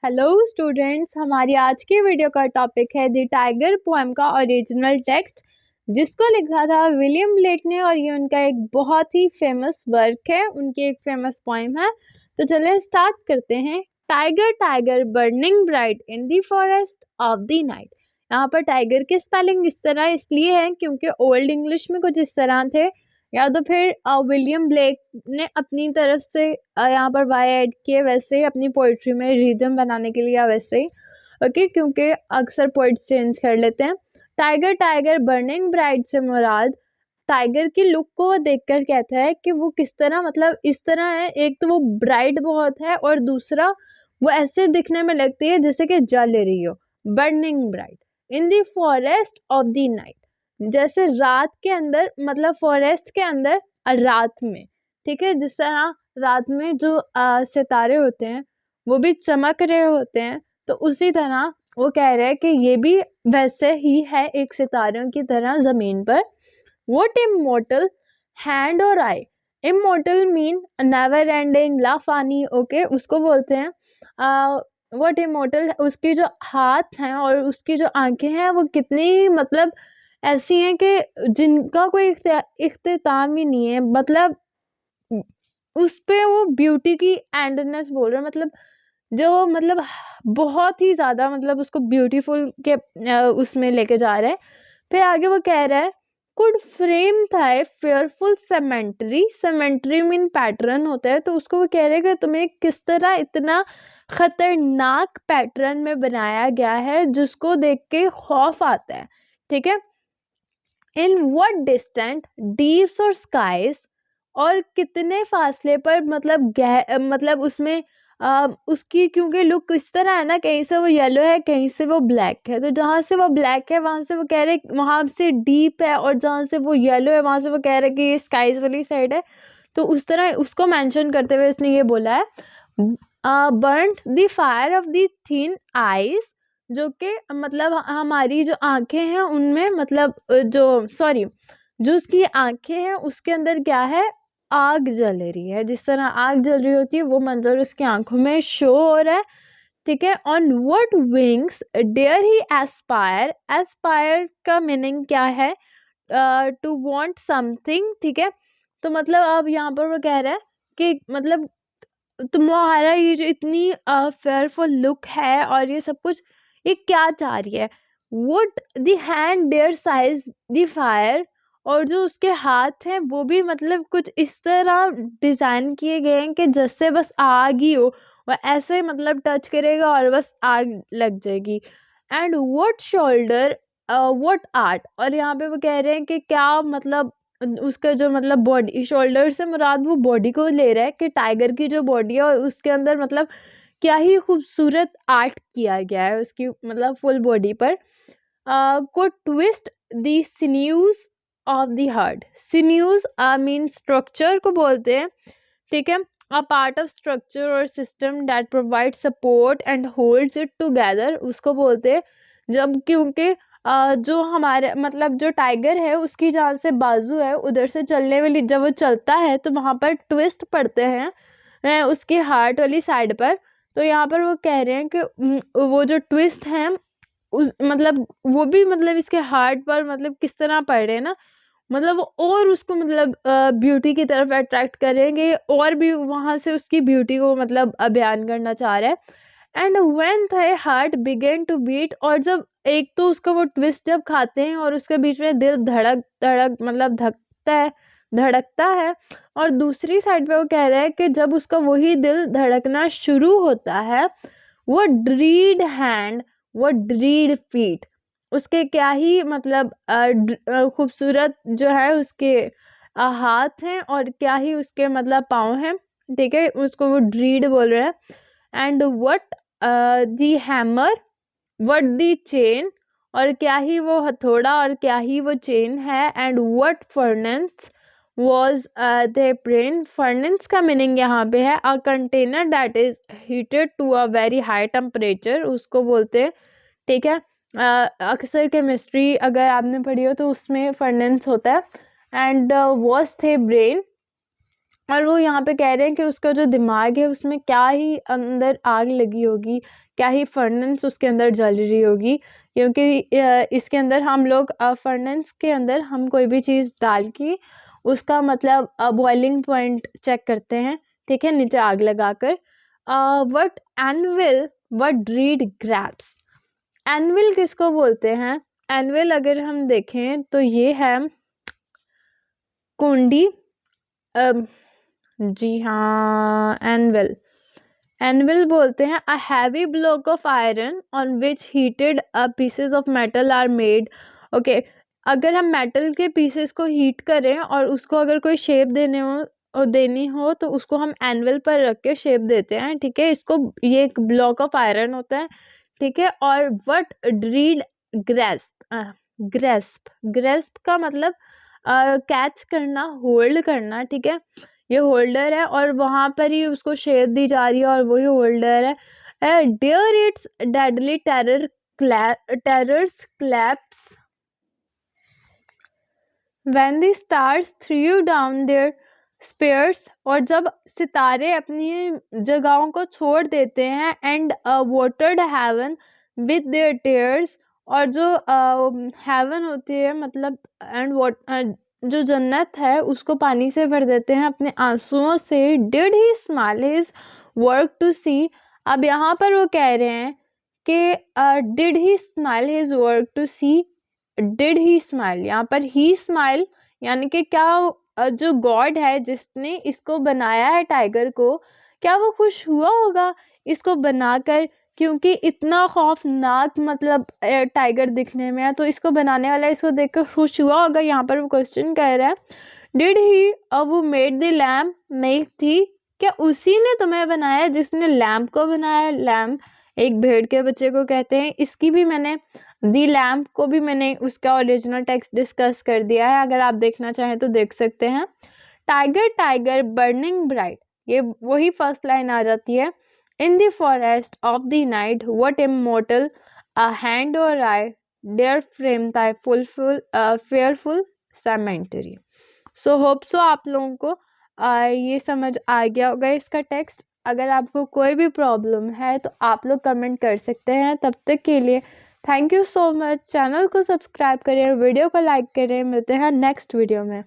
Hello students, हमारी आज की वीडियो का टॉपिक है द टाइगर पोएम का ओरिजिनल टेक्स्ट, जिसको लिखा था विलियम ब्लेक ने। और ये उनका एक बहुत ही फेमस वर्क है, उनकी एक फेमस पोएम है। तो चलिए स्टार्ट करते हैं। Tiger tiger burning bright in the forest of the night. यहाँ पर टाइगर की स्पेलिंग इस तरह इसलिए है क्योंकि ओल्ड इंग्लिश में कुछ इस तरह थे, या तो फिर विलियम ब्लेक ने अपनी तरफ से यहाँ पर वाई ऐड किए, वैसे ही अपनी पोइट्री में रिदम बनाने के लिए, या वैसे ही ओके, क्योंकि अक्सर पोइट्स चेंज कर लेते हैं। टाइगर टाइगर बर्निंग ब्राइट से मुराद टाइगर की लुक को वो देखकर कहता है कि वो किस तरह, मतलब इस तरह है। एक तो वो ब्राइट बहुत है और दूसरा वो ऐसे दिखने में लगती है जैसे कि जल रही हो। Burning bright in the forest of the night, जैसे रात के अंदर, मतलब फॉरेस्ट के अंदर रात में, ठीक है। जिस तरह रात में जो सितारे होते हैं वो भी चमक रहे होते हैं, तो उसी तरह वो कह रहे हैं कि ये भी वैसे ही है, एक सितारों की तरह ज़मीन पर। What immortal hand or eye? Immortal mean never ending, लाफानी, ओके, उसको बोलते हैं। what immortal, उसकी जो हाथ हैं और उसकी जो आंखें हैं वो कितनी, मतलब ऐसी हैं कि जिनका कोई इख्तिताम ही नहीं है। मतलब उस पे वो ब्यूटी की एंडनेस बोल रहे हैं, मतलब जो, मतलब बहुत ही ज़्यादा, मतलब उसको ब्यूटीफुल के उसमें लेके जा रहे हैं। फिर आगे वो कह रहा है कुड फ्रेम था फेयरफुल सेमेंट्री। सेमेंट्री मीन पैटर्न होता है, तो उसको वो कह रहे हैं कि तुम्हें किस तरह इतना खतरनाक पैटर्न में बनाया गया है जिसको देख के खौफ आता है, ठीक है। इन व्हाट डिस्टेंट डीप्स और स्काइज, और कितने फासले पर, मतलब मतलब उसमें उसकी, क्योंकि लुक इस तरह है ना, कहीं से वो येलो है, कहीं से वो ब्लैक है। तो जहाँ से वो ब्लैक है वहाँ से वो कह रहे वहाँ से डीप है, और जहाँ से वो येलो है वहाँ से वो कह रहे कि ये स्काइज वाली साइड है। तो उस तरह उसको मेंशन करते हुए इसने ये बोला है burned the fire of the thin eyes, जो कि मतलब हमारी जो आंखें हैं उनमें, मतलब जो उसकी आंखें हैं उसके अंदर क्या है, आग जल रही है। जिस तरह आग जल रही होती है वो मंजर उसकी आंखों में शो हो रहा है, ठीक है। On what wings dare he aspire. Aspire का मीनिंग क्या है, टू वांट समथिंग, ठीक है। तो मतलब अब यहाँ पर वो कह रहा है कि मतलब तुम्हारा ये जो इतनी फेयरफुल लुक है और ये सब कुछ, ये क्या चाह रही है। Would the hand dare seize the fire, और जो उसके हाथ हैं वो भी मतलब कुछ इस तरह डिज़ाइन किए गए हैं कि जैसे बस आग ही हो, वह ऐसे मतलब टच करेगा और बस आग लग जाएगी। And what shoulder what art, और यहाँ पे वो कह रहे हैं कि क्या, मतलब उसका जो, मतलब बॉडी, शोल्डर से मुराद वो बॉडी को ले रहा है कि टाइगर की जो बॉडी है और उसके अंदर मतलब क्या ही खूबसूरत आर्ट किया गया है उसकी, मतलब फुल बॉडी पर। को twist the sinews of the heart. Sinews mean structure को बोलते हैं, ठीक है। अ पार्ट ऑफ स्ट्रक्चर और system that provide support and holds it together, उसको बोलते हैं जब, क्योंकि जो हमारे, मतलब जो टाइगर है उसकी जहाँ से बाजू है उधर से चलने वाली, जब वो चलता है तो वहाँ पर ट्विस्ट पड़ते हैं उसके हार्ट वाली साइड पर। तो यहाँ पर वो कह रहे हैं कि वो जो ट्विस्ट हैं उस, मतलब वो भी, मतलब इसके हार्ट पर मतलब किस तरह पड़ रहे हैं ना, मतलब वो और उसको, मतलब ब्यूटी की तरफ अट्रैक्ट करेंगे, और भी वहाँ से उसकी ब्यूटी को मतलब बयान करना चाह रहा है। And when thy heart began to beat, और जब एक तो उसका वो ट्विस्ट जब खाते हैं और उसके बीच में दिल धड़क धड़क, मतलब धड़कता है। और दूसरी साइड पे वो कह रहा है कि जब उसका वही दिल धड़कना शुरू होता है, वो ड्रीड हैंड, वो ड्रीड फीट, उसके क्या ही मतलब खूबसूरत जो है उसके हाथ हैं और क्या ही उसके मतलब पाँव हैं, ठीक है। उसको वो ड्रीड बोल रहा है। And what the hammer, what the chain, और क्या ही वो हथौड़ा और क्या ही वो चेन है। And what furnace was the brain. Furnace का मीनिंग यहाँ पे है a container that is heated to a very high temperature, उसको बोलते हैं, ठीक है। अक्सर केमिस्ट्री अगर आपने पढ़ी हो तो उसमें फर्नेंस होता है। एंड वॉज थे ब्रेन, और वो यहाँ पे कह रहे हैं कि उसका जो दिमाग है उसमें क्या ही अंदर आग लगी होगी, क्या ही फर्नेस उसके अंदर जल रही होगी, क्योंकि इसके अंदर हम लोग फर्नेस के अंदर हम कोई भी चीज़ डाल के उसका मतलब बॉइलिंग पॉइंट चेक करते हैं, ठीक है, नीचे आग लगाकर। What anvil what dread grasp, anvil किसको बोलते हैं? एनविल अगर हम देखें तो ये है कुंडी। जी हाँ, एनविल, एनविल बोलते हैं a heavy block of iron on which heated pieces of metal are made. Okay, अगर हम मेटल के पीसेस को हीट करें और उसको अगर कोई शेप देनी हो तो उसको हम एनविल पर रख के शेप देते हैं, ठीक है। इसको, ये एक ब्लॉक ऑफ आयरन होता है, ठीक है। और व्हाट रीड ग्रेस्प, ग्रेस्प का मतलब कैच करना, होल्ड करना, ठीक है। ये होल्डर है और वहाँ पर ही उसको शेप दी जा रही है और वही होल्डर है। Dare its deadly terrors clasp when the stars threw down their spears, और जब सितारे अपनी जगहों को छोड़ देते हैं, and watered heaven with their tears, और जो हेवन होती है मतलब एंड जो जन्नत है उसको पानी से भर देते हैं अपने आंसुओं से। Did he smile his work to see, अब यहाँ पर वो कह रहे हैं कि did he smile his work to see, did he smile, यहाँ पर ही स्माइल यानी कि क्या जो गॉड है जिसने इसको बनाया है टाइगर को, क्या वो खुश हुआ होगा इसको बनाकर? क्योंकि इतना खौफनाक मतलब टाइगर दिखने में है, तो इसको बनाने वाला इसको देखकर खुश हुआ होगा। यहाँ पर वो क्वेश्चन कह रहा है डिड ही वो मेड द लैम्प मेक थी, क्या उसी ने तुम्हें बनाया जिसने लैम्प को बनाया? लैम्प एक भेड़ के बच्चे को कहते हैं। इसकी भी मैंने, दी लैम्प को भी मैंने उसका ओरिजिनल टेक्स्ट डिस्कस कर दिया है, अगर आप देखना चाहें तो देख सकते हैं। टाइगर टाइगर बर्निंग ब्राइट, ये वही फर्स्ट लाइन आ जाती है। In the forest of the night what immortal a hand और आई डेयर फ्रेम ताई फुलफुल फेयरफुल सेमेंटरी। सो होप सो आप लोगों को ये समझ आ गया होगा इसका टेक्स्ट। अगर आपको कोई भी प्रॉब्लम है तो आप लोग कमेंट कर सकते हैं। तब तक के लिए thank you so much. Channel को सब्सक्राइब करें, वीडियो को लाइक करें। मिलते हैं नेक्स्ट वीडियो में।